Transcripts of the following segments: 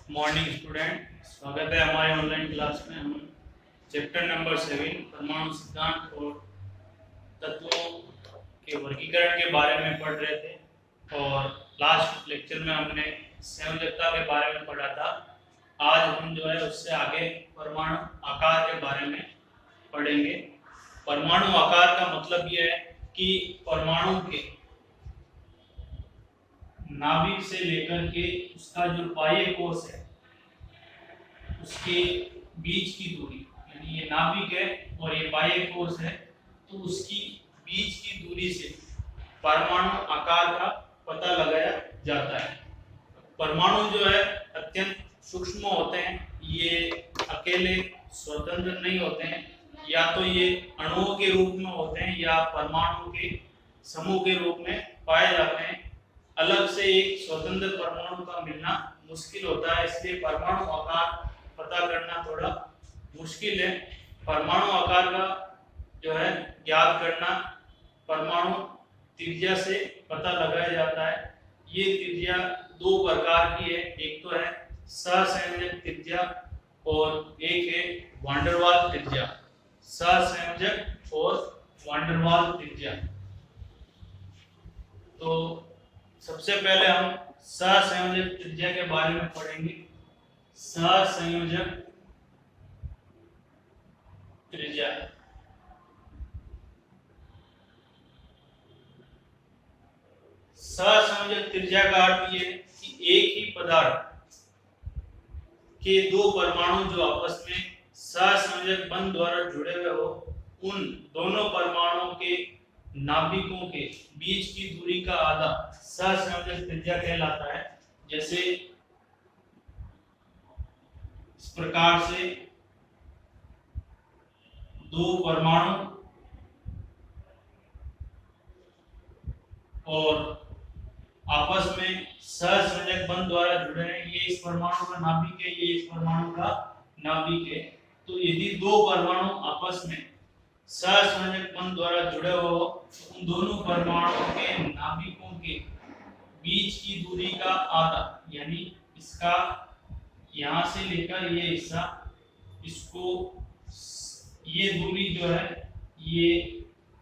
Morning student, स्वागत है हमारे ऑनलाइन क्लास में। हम चैप्टर नंबर 7 परमाणु सिद्धांत और तत्वों के वर्गीकरण के बारे में पढ़ रहे थे और लास्ट लेक्चर में हमने संयोजकता के बारे में पढ़ा था। आज हम जो है उससे आगे परमाणु आकार के बारे में पढ़ेंगे। परमाणु आकार का मतलब यह है कि परमाणु के नाभिक से लेकर के उसका जो बाह्य कोश है उसके बीच की दूरी, यानी ये नाभिक है और ये बाह्य कोश है, तो उसकी बीच की दूरी से परमाणु आकार का पता लगाया जाता है। परमाणु जो है अत्यंत सूक्ष्म होते हैं, ये अकेले स्वतंत्र नहीं होते हैं, या तो ये अणुओं के रूप में होते हैं या परमाणु के समूह के रूप में पाए जाते हैं। अलग से एक स्वतंत्र परमाणु का मिलना मुश्किल होता है, इसलिए परमाणु आकार पता करना थोड़ा मुश्किल है। परमाणु आकार का जो है ज्ञात करना परमाणु त्रिज्या से पता लगाया जाता है। ये त्रिज्या दो प्रकार की है, एक तो है सहसंयोजक त्रिज्या और एक है वान डेर वाल्स त्रिज्या। सहसंयोजक और वान डेर वाल्स त्रिज्या। तो सबसे पहले हम सहसंयोजक त्रिज्या के बारे में पढ़ेंगे। सहसंयोजक त्रिज्या सहसंयोजक त्रिज्या का अर्थ ये है कि एक ही पदार्थ के दो परमाणु जो आपस में सहसंयोजक बंध द्वारा जुड़े हुए हो, उन दोनों परमाणुओं के नाभिकों के बीच की दूरी का आधा सहसंयोजक त्रिज्या कहलाता है। जैसे इस प्रकार से दो परमाणु और आपस में सहसंयोजक बंध द्वारा जुड़े हैं, ये इस परमाणु का नाभिक है, ये इस परमाणु का नाभिक है। तो यदि दो परमाणु आपस में सहसंयोजक बंध द्वारा जुड़े हो, उन दोनों परमाणुओं के नाभिकों के बीच की दूरी का आधा, यानी इसका यहां से लेकर ये हिस्सा, इसको ये दूरी जो है ये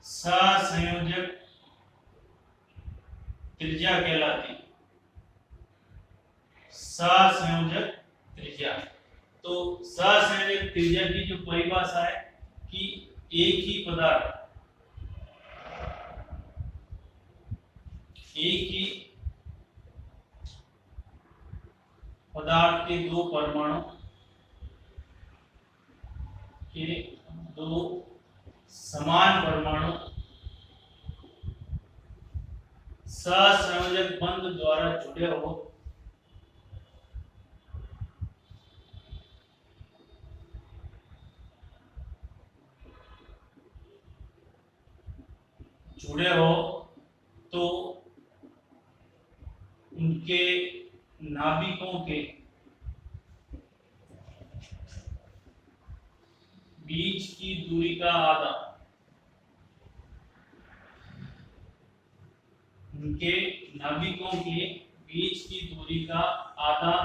सहसंयोजक त्रिज्या कहलाती है। सहसंयोजक त्रिज्या। तो सहसंयोजक त्रिज्या की जो परिभाषा है कि एक ही पदार्थ के दो परमाणु के दो समान परमाणु सहसंयोजक बंध द्वारा जुड़े हो तो उनके नाभिकों के बीच की दूरी का आधा, उनके नाभिकों के बीच की दूरी का आधा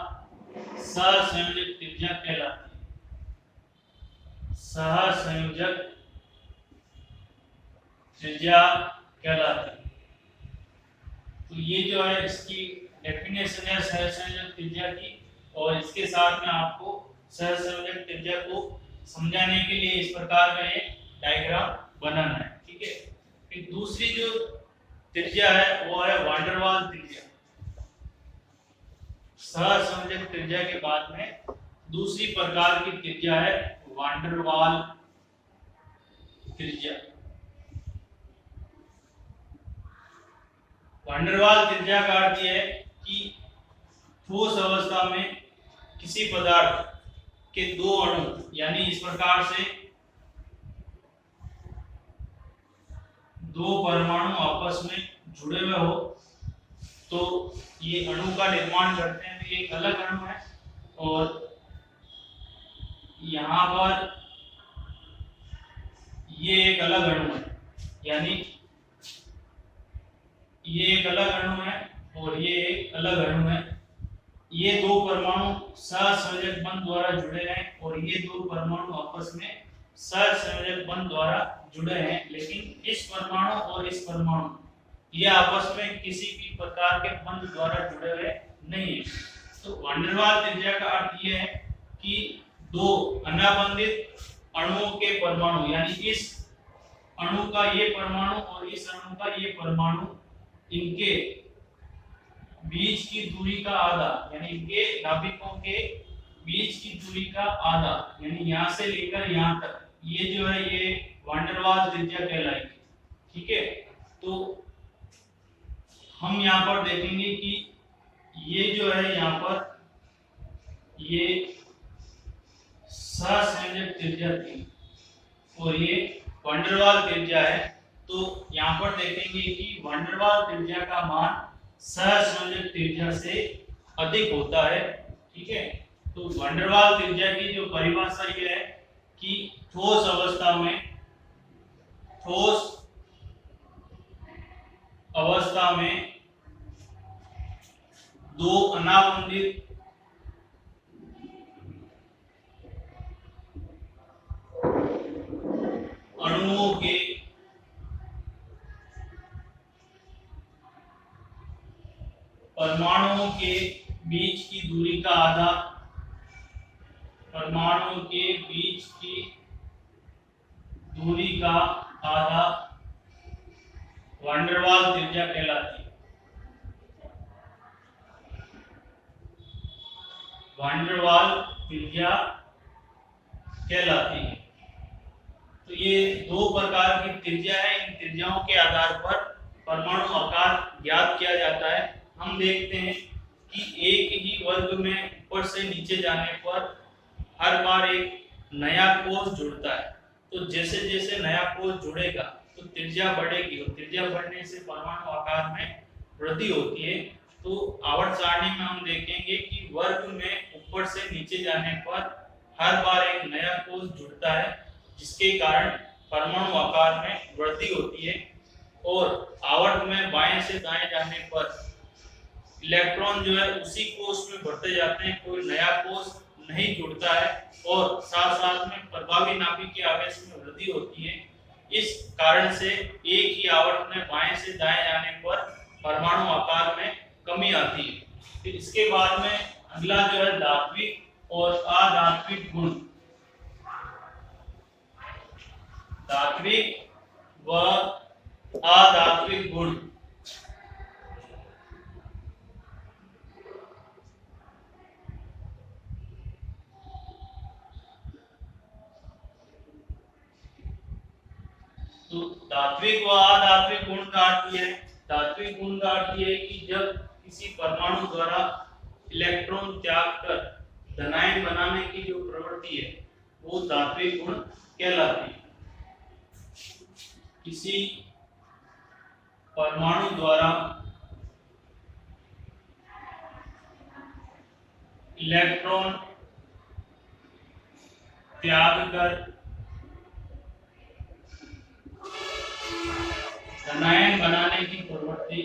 सहसंयोजक त्रिज्या कहलाती है। सहसंयोजक त्रिज्या कहलाती है। तो ये जो है इसकी डेफिनेशन है सहसंयोजक त्रिज्या की, और इसके साथ में आपको सहसंयोजक त्रिज्या को समझाने के लिए इस प्रकार का एक डायग्राम बनाना है, ठीक है। फिर दूसरी जो त्रिज्या है वो है वान डेर वाल्स त्रिज्या। सहसंयोजक त्रिज्या के बाद में दूसरी प्रकार की त्रिज्या है वान डेर वाल्स त्रिज्या। वान डेर वाल्स त्रिज्या का अर्थ यह है कि ठोस अवस्था में किसी पदार्थ के दो अणु, यानी इस प्रकार से दो परमाणु आपस में जुड़े हुए हो तो ये अणु का निर्माण करते हैं। तो ये एक अलग अणु है और यहाँ पर ये एक अलग अणु है, यानी ये एक अलग अणु है और ये एक अलग अणु है। ये दो परमाणु सहसंयोजक बंध द्वारा जुड़े हैं और ये दो परमाणु आपस में सहसंयोजक बंध द्वारा जुड़े हैं, लेकिन इस परमाणु और इस परमाणु ये आपस में किसी भी प्रकार के बंध द्वारा जुड़े हुए नहीं है। तो वैन डेर वाल्स त्रिज्या का अर्थ ये है कि दो अनाबंधित अणुओं के परमाणु, यानी इस अणु का ये परमाणु और इस अणु का ये परमाणु, इनके बीच की दूरी का आधा, यानी इनके नाभिकों के बीच की दूरी का आधा, यानी यहां से लेकर यहां तक, ये जो है ये वैन डेर वाल्स त्रिज्या कहलाएगी। ठीक है, तो हम यहाँ पर देखेंगे कि ये जो है यहाँ पर ये सहसंयोजक त्रिज्या थी और ये वैन डेर वाल्स त्रिज्या है। तो यहाँ पर देखेंगे कि वैन डेर वाल्स त्रिज्या का मान सहसंयोजक त्रिज्या से अधिक होता है। ठीक है, तो वैन डेर वाल्स त्रिज्या की जो परिभाषा ये है कि ठोस अवस्था में दो अनाबंधित अणुओं के परमाणुओं के बीच की दूरी का आधा, परमाणुओं के बीच की दूरी का आधा वैन डेर वाल्स त्रिज्या कहलाती है। वैन डेर वाल्स त्रिज्या कहलाती है। तो ये दो प्रकार की त्रिज्या है, इन त्रिज्याओं के आधार पर परमाणु आकार ज्ञात किया जाता है। हम देखते हैं कि एक ही वर्ग में ऊपर से नीचे जाने पर हर बार एक नया कोष जुड़ता है। तो जैसे जैसे नया कोष जुड़ेगा तो त्रिज्या बढ़ेगी और त्रिज्या बढ़ने से परमाणु आकार में वृद्धि होती है। तो आवर्त सारणी में हम देखेंगे कि वर्ग में ऊपर से नीचे जाने पर हर बार एक नया कोष जुड़ता है, जिसके कारण परमाणु आकार में वृद्धि होती है। और आवर्त में बाएं से दाएं जाने पर इलेक्ट्रॉन जो है उसी कोष में बढ़ते जाते हैं, कोई नया कोष नहीं जुड़ता है और साथ साथ में प्रभावी नाभिक के आवेश में वृद्धि होती है। इस कारण से एक ही आवर्त में बाएं से दाएं जाने पर परमाणु आकार में कमी आती है। फिर इसके बाद में अगला जो है धात्विक और अधात्विक गुण। धात्विक व अधात्विक गुण। तो धात्विक व अधात्विक गुण का अर्थ यह है, धात्विक गुण का अर्थ यह है कि जब किसी परमाणु द्वारा इलेक्ट्रॉन त्याग कर धनायन बनाने की जो प्रवृत्ति है वो धात्विक गुण कहलाती है। किसी परमाणु द्वारा इलेक्ट्रॉन त्याग कर धनायन बनाने की प्रवृत्ति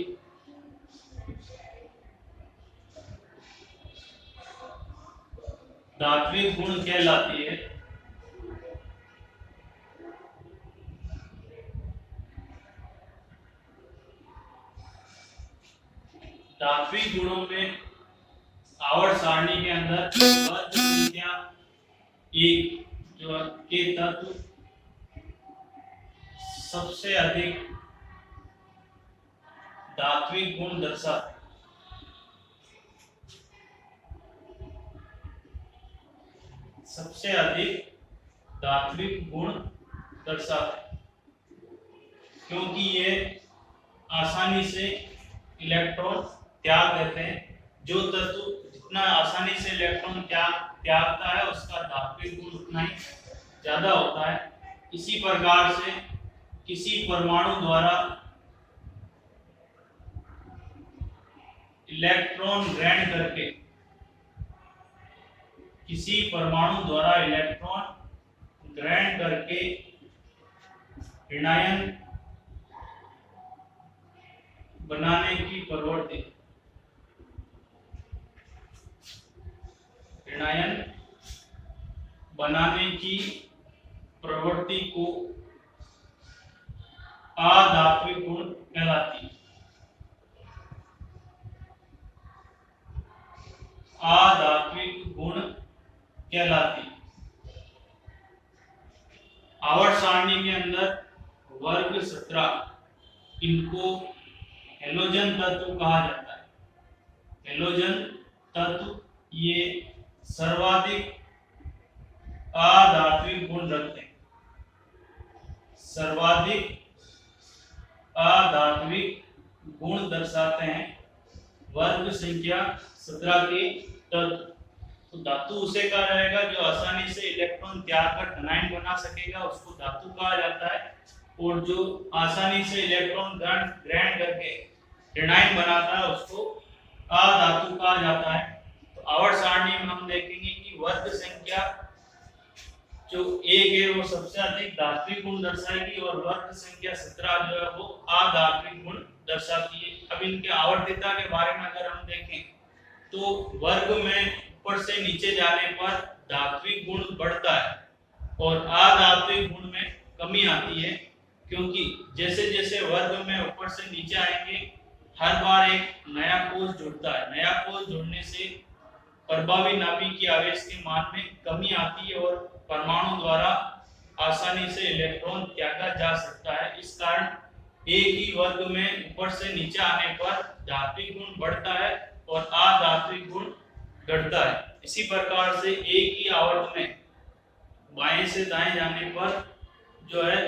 धात्विक गुण कहलाती है। धात्विक गुणों में आवर्त सारणी के अंदर वर्ग संख्या 1 जो के तत्व सबसे अधिक धात्विक गुण दर्शाते हैं। सबसे अधिक धात्विक गुण दर्शाते हैं क्योंकि ये आसानी से इलेक्ट्रॉन त्याग देते हैं। जो तत्व जितना आसानी से इलेक्ट्रॉन त्यागता है उसका धात्विक गुण उतना ही ज्यादा होता है। इसी प्रकार से किसी परमाणु द्वारा इलेक्ट्रॉन ग्रहण करके किसी परमाणु द्वारा इलेक्ट्रॉन ग्रहण करके ऋणायन बनाने की प्रवृत्ति ऋणायन बनाने की प्रवृत्ति को अधात्विक गुण कहलाती है। अधात्विक गुण कहलाती। आवर्त सारणी के अंदर वर्ग 17 इनको हेलोजन तत्व कहा जाता है। हेलोजन तत्व ये सर्वाधिक अधात्विक गुण रखते हैं। सर्वाधिक अधात्विक गुण दर्शाते हैं वर्ग संख्या 17 के तत्व। तो धातु उसे कहा जाएगा जो आसानी से इलेक्ट्रॉन त्याग कर धनायन बना सकेगा, उसको धातु कहा जाता है। और जो आसानी से इलेक्ट्रॉन ग्रहण करके ऋणायन बनाता है उसको अधातु कहा जाता है। तो आवर्त सारणी में हम देखेंगे कि वर्ग संख्या जो 1 है वो सबसे अधिक धात्विक गुण दर्शाएगी और वर्ग संख्या 17 जो है वो अधात्विक गुण दर्शाती है। अब इनके आवर्तिता के बारे में अगर हम देखें तो वर्ग में ऊपर से नीचे जाने पर धात्विक गुण बढ़ता है और अधात्विक गुण में कमी आती है, क्योंकि जैसे जैसे वर्ग में ऊपर से नीचे आएंगे हर बार एक नया कोष जुड़ता है। नया कोष जुड़ने से प्रभावी नाभिकीय आवेश के मान में कमी आती है और परमाणु द्वारा आसानी से इलेक्ट्रॉन त्यागा जा सकता है। इस कारण एक ही वर्ग में ऊपर से नीचे आने पर धात्विक गुण बढ़ता है और अधात्विक गुण घटता है। इसी प्रकार से एक ही आवर्त में बाएं से दाएं जाने पर जो है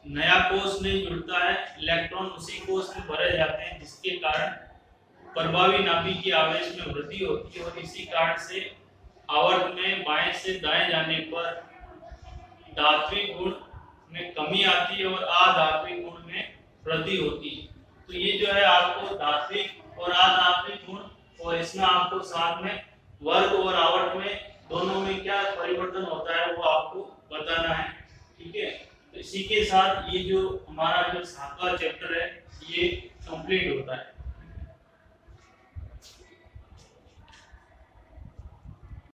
नया कोष नहीं जुड़ता है, इलेक्ट्रॉन उसी कोष में भरे जाते हैं, जिसके कारण प्रभावी नाभिकीय आवेश में वृद्धि होती है। और इसी कारण से आवर्त में बाएं से दाएं जाने पर धात्विक गुण में कमी आती है और अधात्विक गुण में वृद्धि होती है। तो ये जो है आपको धात्विक और अधात्विक गुण, और इसमें आपको साथ में वर्ग और आवर्त में दोनों में क्या परिवर्तन होता है वो आपको बताना है। ठीक है, तो इसी के साथ ये जो हमारा जो 7वां चैप्टर है ये कंप्लीट होता है।